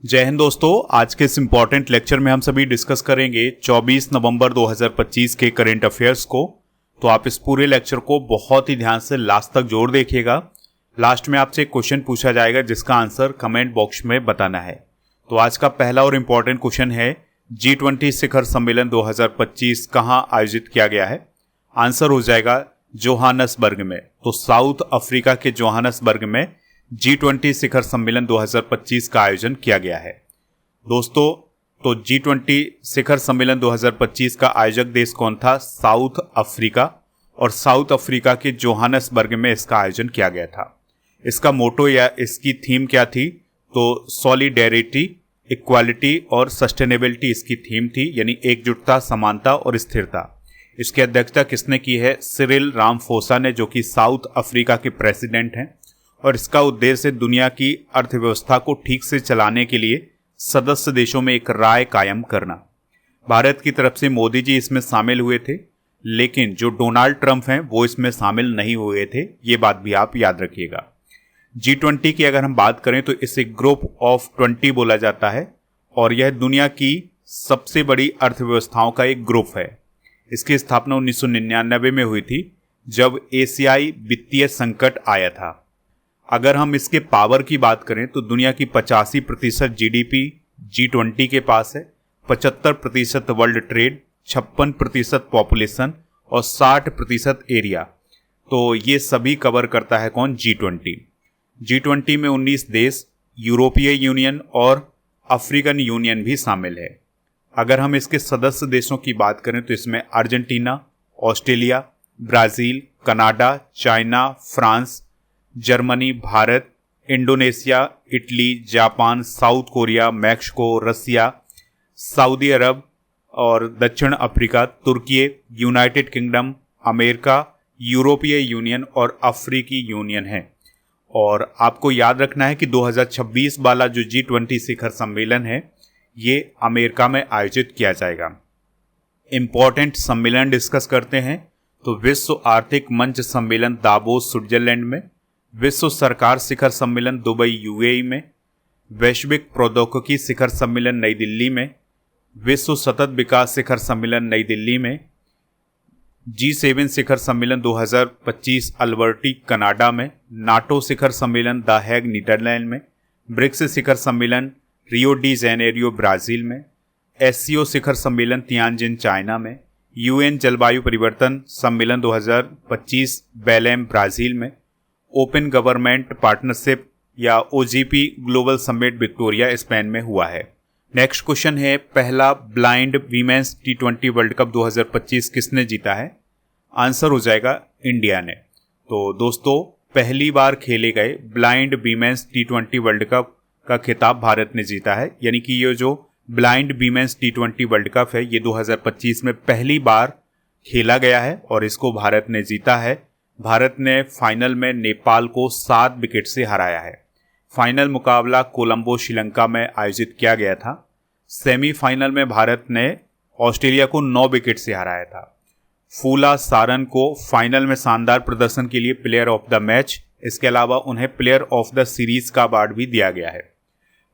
जय हिंद दोस्तों। आज के इस इम्पॉर्टेंट लेक्चर में हम सभी डिस्कस करेंगे 24 नवंबर 2025 के करेंट अफेयर्स को। तो आप इस पूरे लेक्चर को बहुत ही ध्यान से लास्ट तक जरूर देखिएगा। लास्ट में आपसे एक क्वेश्चन पूछा जाएगा जिसका आंसर कमेंट बॉक्स में बताना है। तो आज का पहला और इम्पॉर्टेंट क्वेश्चन है, G20 शिखर सम्मेलन 2025 कहाँ आयोजित किया गया है? आंसर हो जाएगा जोहानसबर्ग में। तो साउथ अफ्रीका के जोहानसबर्ग में G20 शिखर सम्मेलन 2025 का आयोजन किया गया है। दोस्तों, तो G20 शिखर सम्मेलन 2025 का आयोजक देश कौन था? South Africa. और साउथ अफ्रीका के जोहानसबर्ग में इसका आयोजन किया गया था। इसका मोटो या इसकी थीम क्या थी? तो सॉलिडेरिटी, इक्वालिटी और सस्टेनेबिलिटी इसकी थीम थी, यानी एकजुटता, समानता और स्थिरता। इसकी अध्यक्षता किसने की है? सिरिल रामाफोसा ने, जो कि साउथ अफ्रीका के प्रेसिडेंट हैं। और इसका उद्देश्य दुनिया की अर्थव्यवस्था को ठीक से चलाने के लिए सदस्य देशों में एक राय कायम करना। भारत की तरफ से मोदी जी इसमें शामिल हुए थे, लेकिन जो डोनाल्ड ट्रंप हैं वो इसमें शामिल नहीं हुए थे। ये बात भी आप याद रखिएगा। G20 की अगर हम बात करें तो इसे ग्रुप ऑफ 20 बोला जाता है और यह दुनिया की सबसे बड़ी अर्थव्यवस्थाओं का एक ग्रुप है। इसकी स्थापना 1999 में हुई थी, जब एशियाई वित्तीय संकट आया था। अगर हम इसके पावर की बात करें तो दुनिया की 85% GDP G20 के पास है, 75% वर्ल्ड ट्रेड, 56% पॉपुलेशन और 60% एरिया। तो ये सभी कवर करता है कौन? G20। G20 में 19 देश, यूरोपीय यूनियन और अफ्रीकन यूनियन भी शामिल है। अगर हम इसके सदस्य देशों की बात करें तो इसमें Argentina, Australia, Brazil, Canada, China, France, Germany, Bharat, Indonesia, Italy, Japan, South Korea, Mexico, Russia, सऊदी अरब और दक्षिण अफ्रीका, तुर्की, यूनाइटेड किंगडम, अमेरिका, यूरोपीय यूनियन और अफ्रीकी यूनियन है। और आपको याद रखना है कि 2026 वाला जो G20 शिखर सम्मेलन है ये अमेरिका में आयोजित किया जाएगा। इम्पॉर्टेंट सम्मेलन डिस्कस करते हैं तो विश्व आर्थिक मंच सम्मेलन दावोस स्विट्जरलैंड में, विश्व सरकार शिखर सम्मेलन दुबई UAE में, वैश्विक प्रौद्योगिकी शिखर सम्मेलन नई दिल्ली में, विश्व सतत विकास शिखर सम्मेलन नई दिल्ली में, G7 शिखर सम्मेलन 2025 अल्बर्टी कनाडा में, नाटो शिखर सम्मेलन द हेग नीदरलैंड में, ब्रिक्स शिखर सम्मेलन रियो डी जेनेरियो ब्राज़ील में, SCO शिखर सम्मेलन तियानजिन चाइना में, UN जलवायु परिवर्तन सम्मेलन 2025 बेलेम ब्राज़ील में, ओपन गवर्नमेंट पार्टनरशिप या OGP global summit Victoria Spain में हुआ है। नेक्स्ट क्वेश्चन है, पहला blind women's T20 world cup 2025 किसने जीता है? आंसर हो जाएगा इंडिया ने। तो दोस्तों, पहली बार खेले गए blind women's T20 world cup का खिताब भारत ने जीता है। यानी कि ये जो blind women's T20 world cup है ये 2025 में पहली बार खेला गया है और इसको भारत ने जीता है। भारत ने फाइनल में नेपाल को 7 विकेट से हराया है। फाइनल मुकाबला कोलंबो श्रीलंका में आयोजित किया गया था। सेमीफाइनल में भारत ने ऑस्ट्रेलिया को 9 विकेट से हराया था। फूला सारन को फाइनल में शानदार प्रदर्शन के लिए प्लेयर ऑफ द मैच, इसके अलावा उन्हें प्लेयर ऑफ द सीरीज का अवार्ड भी दिया गया है।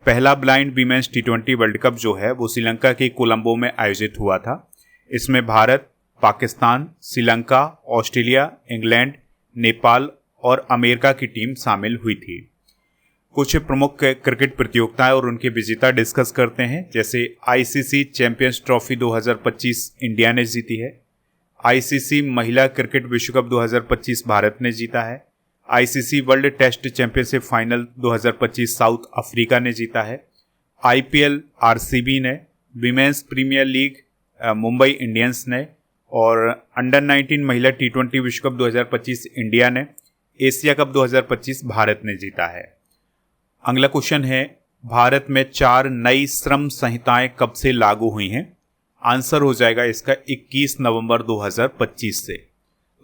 पहला blind women's T20 world cup जो है वो श्रीलंका के कोलंबो में आयोजित हुआ था। इसमें भारत, पाकिस्तान, श्रीलंका, ऑस्ट्रेलिया, इंग्लैंड, नेपाल और अमेरिका की टीम शामिल हुई थी। कुछ प्रमुख क्रिकेट प्रतियोगिताएं और उनके विजेता डिस्कस करते हैं। जैसे ICC चैंपियंस ट्रॉफी 2025 इंडिया ने जीती है। ICC महिला क्रिकेट विश्व कप 2025 भारत ने जीता है। ICC world test championship final 2025 South Africa ने जीता है। IPL RCB ने, women's premier league Mumbai Indians ने और अंडर 19 महिला T20 विश्व कप 2025 इंडिया ने, एशिया कप 2025 भारत ने जीता है। अगला क्वेश्चन है, भारत में 4 नई श्रम संहिताएं कब से लागू हुई हैं? आंसर हो जाएगा इसका 21 नवंबर 2025 से।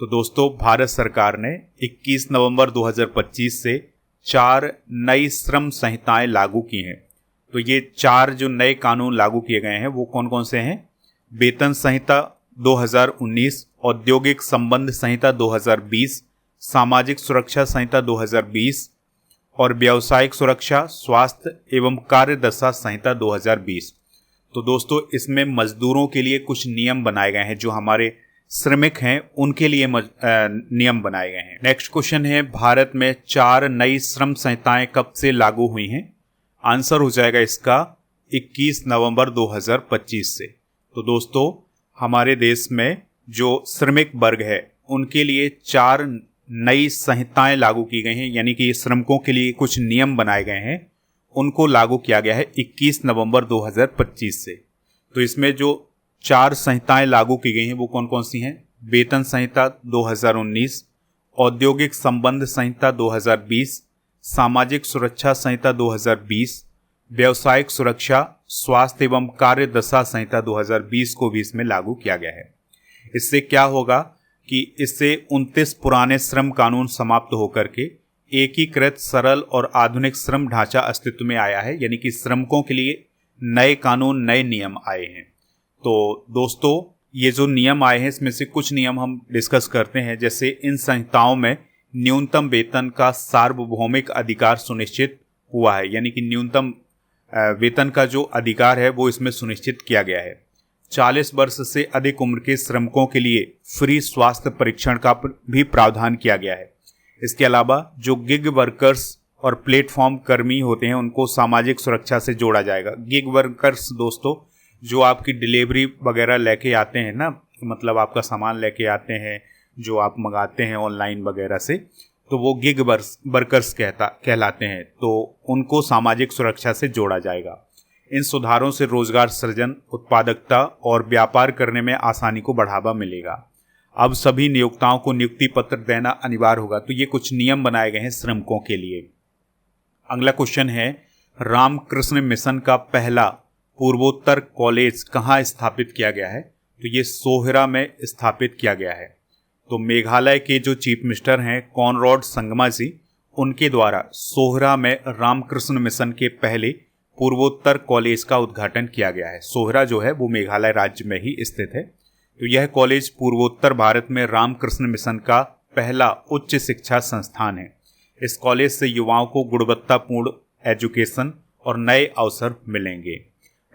तो दोस्तों, भारत सरकार ने 21 नवंबर 2025 से 4 नई श्रम संहिताएं लागू की हैं। तो ये 4 जो नए कानून लागू किए गए हैं वो कौन कौन से हैं? वेतन संहिता 2019, औद्योगिक संबंध संहिता 2020, सामाजिक सुरक्षा संहिता 2020, और व्यावसायिक सुरक्षा, स्वास्थ्य एवं कार्यदशा संहिता 2020। तो दोस्तों इसमें मजदूरों के लिए कुछ नियम बनाए गए हैं, जो हमारे श्रमिक हैं उनके लिए नियम बनाए गए हैं। नेक्स्ट क्वेश्चन है, भारत में 4 नई श्रम संहिताएं कब से लागू हुई हैं? आंसर हो जाएगा इसका 21 नवंबर 2025 से। तो दोस्तों हमारे देश में जो श्रमिक वर्ग है उनके लिए 4 नई संहिताएं लागू की गई हैं, यानी कि श्रमिकों के लिए कुछ नियम बनाए गए हैं, उनको लागू किया गया है 21 नवंबर 2025 से। तो इसमें जो 4 संहिताएं लागू की गई हैं वो कौन कौन सी हैं? वेतन संहिता 2019, औद्योगिक संबंध संहिता 2020, सामाजिक सुरक्षा संहिता 2020, व्यावसायिक सुरक्षा, स्वास्थ्य एवं कार्यदशा संहिता 2020 को भी इसमें लागू किया गया है। इससे क्या होगा कि इससे 29 पुराने श्रम कानून समाप्त होकर के एकीकृत, सरल और आधुनिक श्रम ढांचा अस्तित्व में आया है, यानी कि श्रमिकों के लिए नए कानून, नए नियम आए हैं। तो दोस्तों ये जो नियम आए हैं इसमें से कुछ नियम हम डिस्कस करते हैं। जैसे इन संहिताओं में न्यूनतम वेतन का सार्वभौमिक अधिकार सुनिश्चित हुआ है, यानी कि न्यूनतम वेतन का जो अधिकार है वो इसमें सुनिश्चित किया गया है। 40 वर्ष से अधिक उम्र के श्रमिकों के लिए फ्री स्वास्थ्य परीक्षण का भी प्रावधान किया गया है। इसके अलावा जो गिग वर्कर्स और प्लेटफॉर्म कर्मी होते हैं उनको सामाजिक सुरक्षा से जोड़ा जाएगा। गिग वर्कर्स दोस्तों जो आपकी डिलीवरी वगैरह लेके आते हैं ना, मतलब आपका सामान लेके आते हैं जो आप मंगाते हैं ऑनलाइन वगैरह से, तो वो गिग वर्कर्स कहलाते हैं। तो उनको सामाजिक सुरक्षा से जोड़ा जाएगा। इन सुधारों से रोजगार सृजन, उत्पादकता और व्यापार करने में आसानी को बढ़ावा मिलेगा। अब सभी नियोक्ताओं को नियुक्ति पत्र देना अनिवार्य होगा। तो ये कुछ नियम बनाए गए हैं श्रमिकों के लिए। अगला क्वेश्चन है, रामकृष्ण मिशन का पहला पूर्वोत्तर कॉलेज कहाँ स्थापित किया गया है? तो ये सोहरा में स्थापित किया गया है। तो मेघालय के जो चीफ मिनिस्टर हैं कॉनरॉड संगमा जी, उनके द्वारा सोहरा में रामकृष्ण मिशन के पहले पूर्वोत्तर कॉलेज का उद्घाटन किया गया है। सोहरा जो है वो मेघालय राज्य में ही स्थित है। तो यह कॉलेज पूर्वोत्तर भारत में रामकृष्ण मिशन का पहला उच्च शिक्षा संस्थान है। इस कॉलेज से युवाओं को गुणवत्तापूर्ण एजुकेशन और नए अवसर मिलेंगे।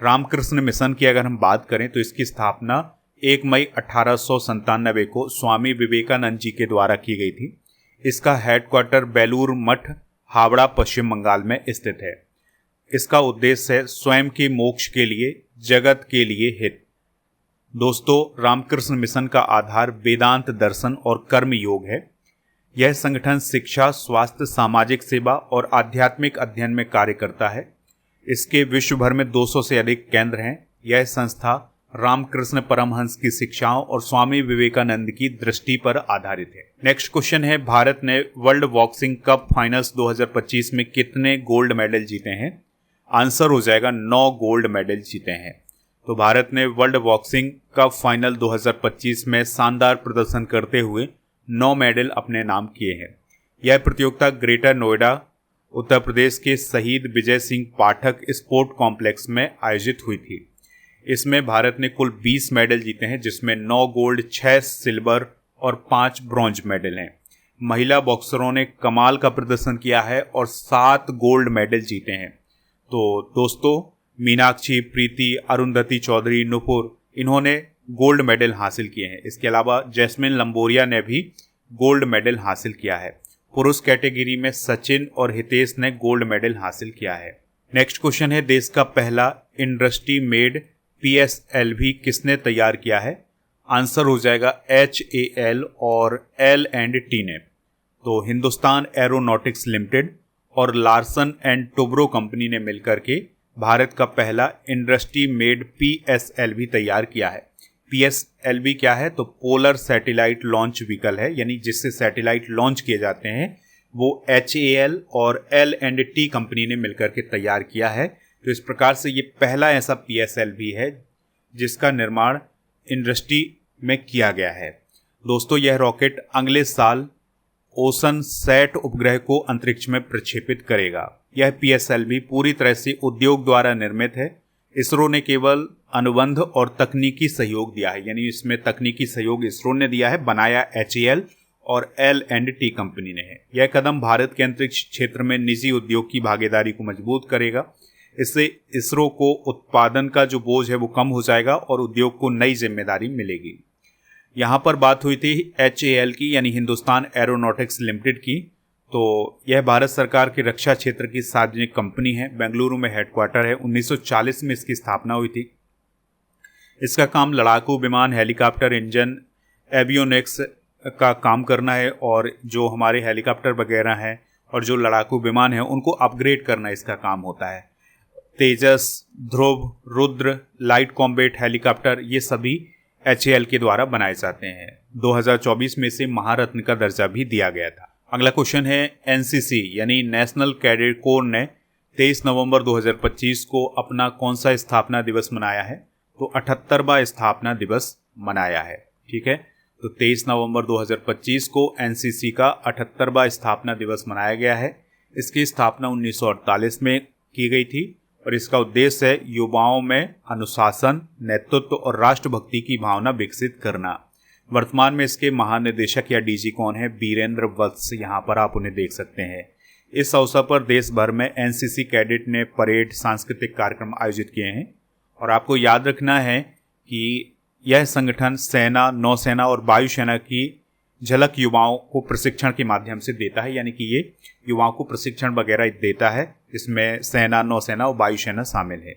रामकृष्ण मिशन की अगर हम बात करें तो इसकी स्थापना 1 मई 1897 को स्वामी विवेकानंद जी के द्वारा की गई थी। इसका हेडक्वार्टर बेलूर मठ, हावड़ा, पश्चिम बंगाल में स्थित है। इसका उद्देश्य है स्वयं के मोक्ष के लिए, जगत के लिए हित। दोस्तों रामकृष्ण मिशन का आधार वेदांत दर्शन और कर्म योग है। यह संगठन शिक्षा, स्वास्थ्य, सामाजिक सेवा और आध्यात्मिक अध्ययन में कार्य करता है। इसके विश्व भर में 200 से अधिक केंद्र हैं। यह संस्था रामकृष्ण परमहंस की शिक्षाओं और स्वामी विवेकानंद की दृष्टि पर आधारित है। नेक्स्ट क्वेश्चन है, भारत ने वर्ल्ड बॉक्सिंग कप फाइनल्स 2025 में कितने गोल्ड मेडल जीते हैं? आंसर हो जाएगा 9 गोल्ड मेडल जीते हैं। तो भारत ने वर्ल्ड बॉक्सिंग कप फाइनल 2025 में शानदार प्रदर्शन करते हुए 9 मेडल अपने नाम किए हैं। यह प्रतियोगिता ग्रेटर नोएडा, उत्तर प्रदेश के शहीद विजय सिंह पाठक स्पोर्ट कॉम्प्लेक्स में आयोजित हुई थी। इसमें भारत ने कुल 20 मेडल जीते हैं, जिसमें 9 गोल्ड, 6 सिल्वर और 5 ब्रॉन्ज मेडल हैं। महिला बॉक्सरों ने कमाल का प्रदर्शन किया है और 7 गोल्ड मेडल जीते हैं। तो दोस्तों मीनाक्षी, प्रीति, अरुंधति चौधरी, नुपुर, इन्होंने गोल्ड मेडल हासिल किए हैं। इसके अलावा जैस्मिन लंबोरिया ने भी गोल्ड मेडल हासिल किया है। पुरुष कैटेगरी में सचिन और हितेश ने गोल्ड मेडल हासिल किया है। नेक्स्ट क्वेश्चन है, देश का पहला इंडस्ट्री मेड PSLV किसने तैयार किया है? आंसर हो जाएगा HAL और L&T ने। तो हिंदुस्तान एरोनॉटिक्स लिमिटेड और लार्सन एंड टोब्रो कंपनी ने मिलकर के भारत का पहला इंडस्ट्री मेड PSLV तैयार किया है। PSLV क्या है? तो पोलर सैटेलाइट लॉन्च व्हीकल है, यानी जिससे सैटेलाइट लॉन्च किए जाते हैं वो HAL और L&T कंपनी ने मिलकर के तैयार किया है। तो इस प्रकार से ये पहला ऐसा PSLV है जिसका निर्माण इंडस्ट्री में किया गया है। दोस्तों यह रॉकेट अगले साल ओशन सैट उपग्रह को अंतरिक्ष में प्रक्षेपित करेगा। यह PSLV पूरी तरह से उद्योग द्वारा निर्मित है। इसरो ने केवल अनुबंध और तकनीकी सहयोग दिया है, यानी इसमें तकनीकी सहयोग इसरो ने दिया है, बनाया HAL और L&T कंपनी ने है। यह कदम भारत के अंतरिक्ष क्षेत्र में निजी उद्योग की भागीदारी को मजबूत करेगा। इससे इसरो को उत्पादन का जो बोझ है वो कम हो जाएगा और उद्योग को नई जिम्मेदारी मिलेगी। यहाँ पर बात हुई थी HAL की, यानी हिंदुस्तान एरोनॉटिक्स लिमिटेड की। तो यह भारत सरकार के रक्षा क्षेत्र की सार्वजनिक कंपनी है। बेंगलुरु में हेडक्वार्टर है। 1940 में इसकी स्थापना हुई थी। इसका काम लड़ाकू विमान, हेलीकॉप्टर, इंजन, एवियोनिक्स का काम करना है और जो हमारे हेलीकॉप्टर वगैरह हैं और जो लड़ाकू विमान हैं उनको अपग्रेड करना इसका काम होता है। तेजस, ध्रुव, रुद्र, लाइट कॉम्बैट हेलीकॉप्टर ये सभी HAL के द्वारा बनाए जाते हैं। 2024 में इसे महारत्न का दर्जा भी दिया गया था। अगला क्वेश्चन है NCC यानी नेशनल कैडेट कोर ने 23 नवंबर 2025 को अपना कौन सा स्थापना दिवस मनाया है? तो 78वां स्थापना दिवस मनाया है। ठीक है, तो 23 नवंबर 2025 को NCC का 78वां स्थापना दिवस मनाया गया है। इसकी स्थापना 1948 में की गई थी और इसका उद्देश्य है युवाओं में अनुशासन, नेतृत्व और राष्ट्रभक्ति की भावना विकसित करना। वर्तमान में इसके महानिदेशक या DG कौन है? बीरेंद्र वत्स। यहाँ पर आप उन्हें देख सकते हैं। इस अवसर पर देश भर में NCC कैडेट ने परेड, सांस्कृतिक कार्यक्रम आयोजित किए हैं और आपको याद रखना है कि यह संगठन सेना, नौसेना और वायुसेना की झलक युवाओं को प्रशिक्षण के माध्यम से देता है, यानी कि ये युवाओं को प्रशिक्षण वगैरह देता है। इसमें सेना, नौसेना और वायुसेना शामिल है।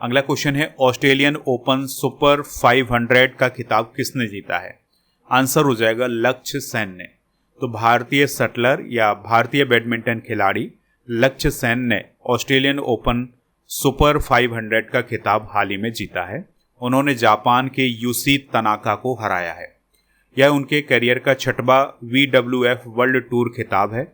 अगला क्वेश्चन है ऑस्ट्रेलियन ओपन सुपर 500 का खिताब किसने जीता है? आंसर हो जाएगा लक्ष्य सेन ने। तो भारतीय शटलर या भारतीय बैडमिंटन खिलाड़ी लक्ष्य सेन ने ऑस्ट्रेलियन ओपन सुपर 500 का खिताब हाल ही में जीता है। उन्होंने जापान के यूसी तनाका को हराया है। यह उनके करियर का 6वां WWF वर्ल्ड टूर खिताब है।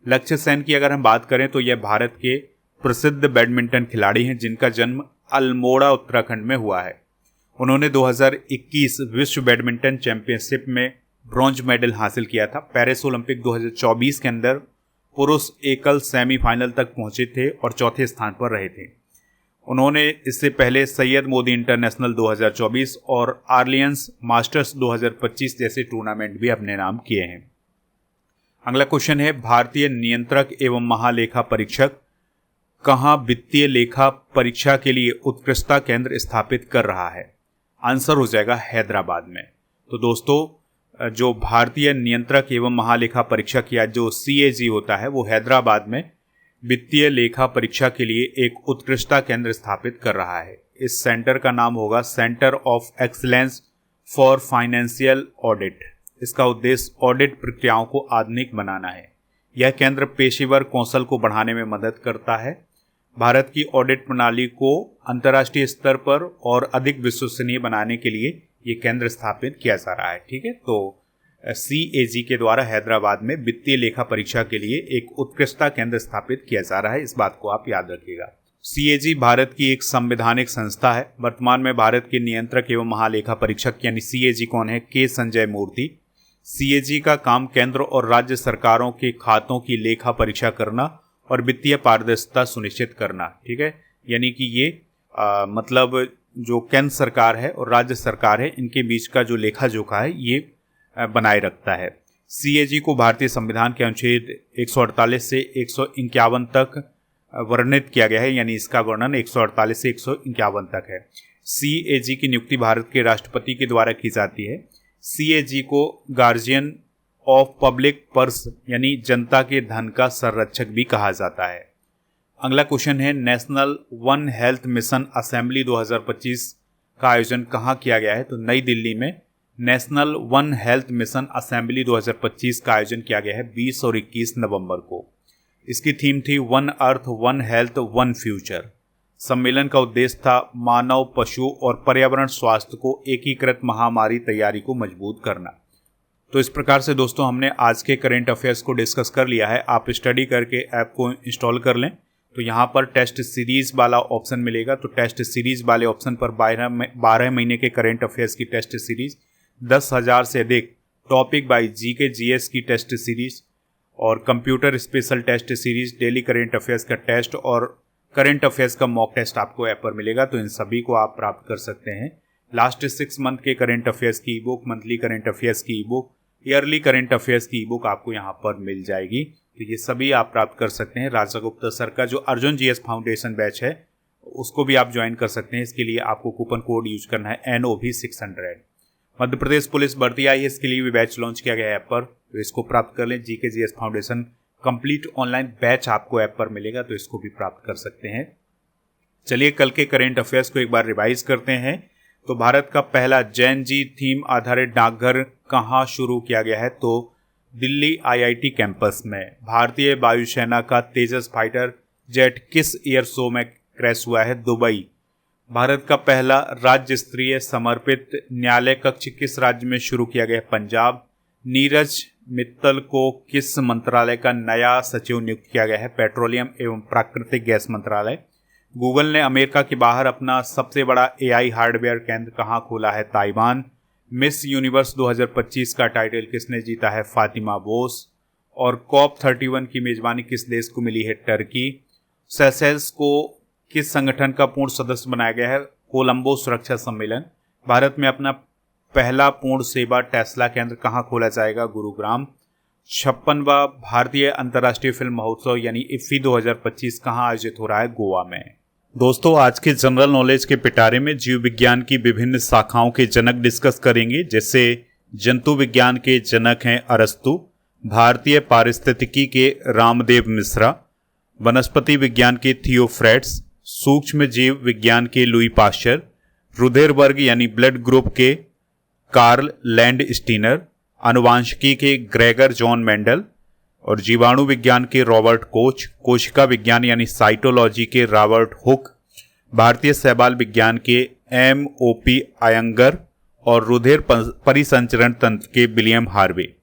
लक्ष्य सेन की अगर हम बात करें तो यह भारत के प्रसिद्ध बैडमिंटन खिलाड़ी हैं जिनका जन्म अल्मोड़ा, उत्तराखंड में हुआ है। उन्होंने 2021 विश्व बैडमिंटन चैंपियनशिप में ब्रॉन्ज मेडल हासिल किया था। पेरिस ओलंपिक 2024 के अंदर पुरुष एकल सेमीफाइनल तक पहुंचे थे और चौथे स्थान पर रहे थे। उन्होंने इससे पहले सैयद मोदी इंटरनेशनल 2024 और आर्लियंस मास्टर्स 2025 जैसे टूर्नामेंट भी अपने नाम किए हैं। अगला क्वेश्चन है भारतीय नियंत्रक एवं महालेखा परीक्षक कहाँ वित्तीय लेखा परीक्षा के लिए उत्कृष्टता केंद्र स्थापित कर रहा है? आंसर हो जाएगा हैदराबाद में। तो दोस्तों, जो भारतीय नियंत्रक एवं महालेखा परीक्षक या जो CAG होता है वो हैदराबाद में वित्तीय लेखा परीक्षा के लिए एक उत्कृष्टता केंद्र स्थापित कर रहा है। इस सेंटर का नाम होगा centre of excellence for financial audit. इसका उद्देश्य ऑडिट प्रक्रियाओं को आधुनिक बनाना है। यह केंद्र पेशेवर कौशल को बढ़ाने में मदद करता है। भारत की ऑडिट प्रणाली को अंतर्राष्ट्रीय स्तर पर और अधिक विश्वसनीय बनाने के लिए ये केंद्र स्थापित किया जा रहा है। ठीक है, तो CAG के द्वारा हैदराबाद में वित्तीय लेखा परीक्षा के लिए एक उत्कृष्टता केंद्र स्थापित किया जा रहा है। इस बात को आप याद रखिएगा। CAG भारत की एक संवैधानिक संस्था है। वर्तमान में भारत के नियंत्रक एवं महालेखा परीक्षक यानी CAG कौन है? K संजय मूर्ति। CAG का काम केंद्र और राज्य सरकारों के खातों की लेखा परीक्षा करना और वित्तीय पारदर्शिता सुनिश्चित करना। ठीक है, यानी कि ये मतलब जो केंद्र सरकार है और राज्य सरकार है इनके बीच का जो लेखा जोखा है ये बनाए रखता है। CAG को भारतीय संविधान के अनुच्छेद 148 से 151 तक वर्णित किया गया है, यानी इसका वर्णन 148 से 151 तक है। CAG की नियुक्ति भारत के राष्ट्रपति के द्वारा की जाती है। CAG को गार्जियन ऑफ पब्लिक पर्स यानी जनता के धन का संरक्षक भी कहा जाता है। अगला क्वेश्चन है national one health mission assembly 2025 का आयोजन कहाँ किया गया है? तो नई दिल्ली में national one health mission assembly 2025 का आयोजन किया गया है 20 और 21 नवंबर को। इसकी थीम थी one earth, one health, one future. सम्मेलन का उद्देश्य था मानव, पशु और पर्यावरण स्वास्थ्य को एकीकृत महामारी तैयारी को मजबूत करना। तो इस प्रकार से दोस्तों हमने आज के करंट अफेयर्स को डिस्कस कर लिया है। आप स्टडी करके ऐप को इंस्टॉल कर लें तो यहाँ पर टेस्ट सीरीज वाला ऑप्शन मिलेगा। तो टेस्ट सीरीज वाले ऑप्शन पर 12 महीने के करंट अफेयर्स की टेस्ट सीरीज, 10,000 से अधिक टॉपिक बाय GK GS की टेस्ट सीरीज और computer special test series, daily current affairs का टेस्ट और करंट अफेयर्स का मॉक टेस्ट आपको ऐप पर मिलेगा। तो इन सभी को आप प्राप्त कर सकते हैं। लास्ट 6 मंथ के करंट अफेयर्स की ebook, monthly current affairs की ebook, yearly current affairs की ई बुक आपको यहाँ पर मिल जाएगी। तो ये सभी आप प्राप्त कर सकते हैं। राजा गुप्ता सर का जो अर्जुन जीएस फाउंडेशन बैच है उसको भी आप ज्वाइन कर सकते हैं। इसके लिए आपको कूपन कोड यूज करना है NOV600। मध्य प्रदेश पुलिस भर्ती आई है, इसके लिए भी बैच लॉन्च किया गया है ऐप पर, तो इसको प्राप्त कर लें। GKGS foundation complete online batch आपको ऐप पर मिलेगा, तो इसको भी प्राप्त कर सकते हैं। चलिए कल के करेंट अफेयर्स को एक बार रिवाइज करते हैं। तो भारत का पहला जैन जी थीम आधारित डाकघर कहाँ शुरू किया गया है? तो दिल्ली IIT कैंपस में। भारतीय वायुसेना का तेजस फाइटर जेट किस एयर शो में क्रैश हुआ है? दुबई। भारत का पहला राज्य स्तरीय समर्पित न्यायालय कक्ष किस राज्य में शुरू किया गया? पंजाब। नीरज मित्तल को किस मंत्रालय का नया सचिव नियुक्त किया गया है? पेट्रोलियम एवं प्राकृतिक गैस मंत्रालय। गूगल ने अमेरिका के बाहर अपना सबसे बड़ा AI हार्डवेयर केंद्र कहाँ खोला है? ताइवान। मिस यूनिवर्स 2025 का टाइटल किसने जीता है? फातिमा बोस। और COP31 की मेजबानी किस देश को मिली है? टर्की। सेशेल्स को किस संगठन का पूर्ण सदस्य बनाया गया है? कोलंबो सुरक्षा सम्मेलन। भारत में अपना पहला पूर्ण सेवा टेस्ला केंद्र कहाँ खोला जाएगा? गुरुग्राम। 56वां भारतीय अंतर्राष्ट्रीय फिल्म महोत्सव यानी IFFI 2025 कहाँ आयोजित हो रहा है? गोवा में। दोस्तों, आज के जनरल नॉलेज के पिटारे में जीव विज्ञान की विभिन्न शाखाओं के जनक डिस्कस करेंगे। जैसे जंतु विज्ञान के जनक हैं अरस्तु, भारतीय पारिस्थितिकी के रामदेव मिश्रा, वनस्पति विज्ञान के थियोफ्रेट्स, सूक्ष्म जीव विज्ञान के लुई पाश्चर, रुधिर वर्ग यानी ब्लड ग्रुप के कार्ल लैंड स्टीनर, अनुवांशिकी के ग्रेगर जॉन मेंडल और जीवाणु विज्ञान के रॉबर्ट कोच, कोशिका विज्ञान यानी साइटोलॉजी के रॉबर्ट हुक, भारतीय शैवाल विज्ञान के MOP अयंगर और रुधिर परिसंचरण तंत्र के विलियम हार्वे।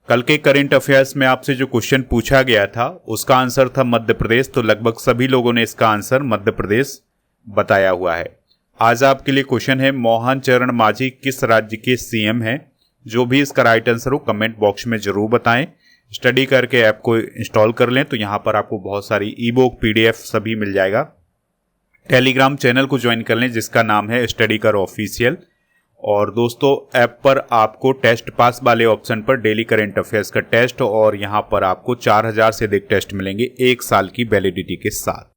कल के करंट अफेयर्स में आपसे जो क्वेश्चन पूछा गया था उसका आंसर था मध्य प्रदेश, तो लगभग सभी लोगों ने इसका आंसर मध्य प्रदेश बताया हुआ है। आज आपके लिए क्वेश्चन है, मोहन चरण मांझी किस राज्य के CM हैं? जो भी इसका राइट आंसर हो कमेंट बॉक्स में जरूर बताएं। स्टडी करके ऐप को इंस्टॉल कर लें, तो यहाँ पर आपको बहुत सारी ई बुक PDF सभी मिल जाएगा। टेलीग्राम चैनल को ज्वाइन कर लें जिसका नाम है स्टडी कर ऑफिशियल। और दोस्तों, ऐप पर आपको टेस्ट पास वाले ऑप्शन पर डेली करंट अफेयर्स का टेस्ट और यहाँ पर आपको 4000 से अधिक टेस्ट मिलेंगे 1 साल की वैलिडिटी के साथ।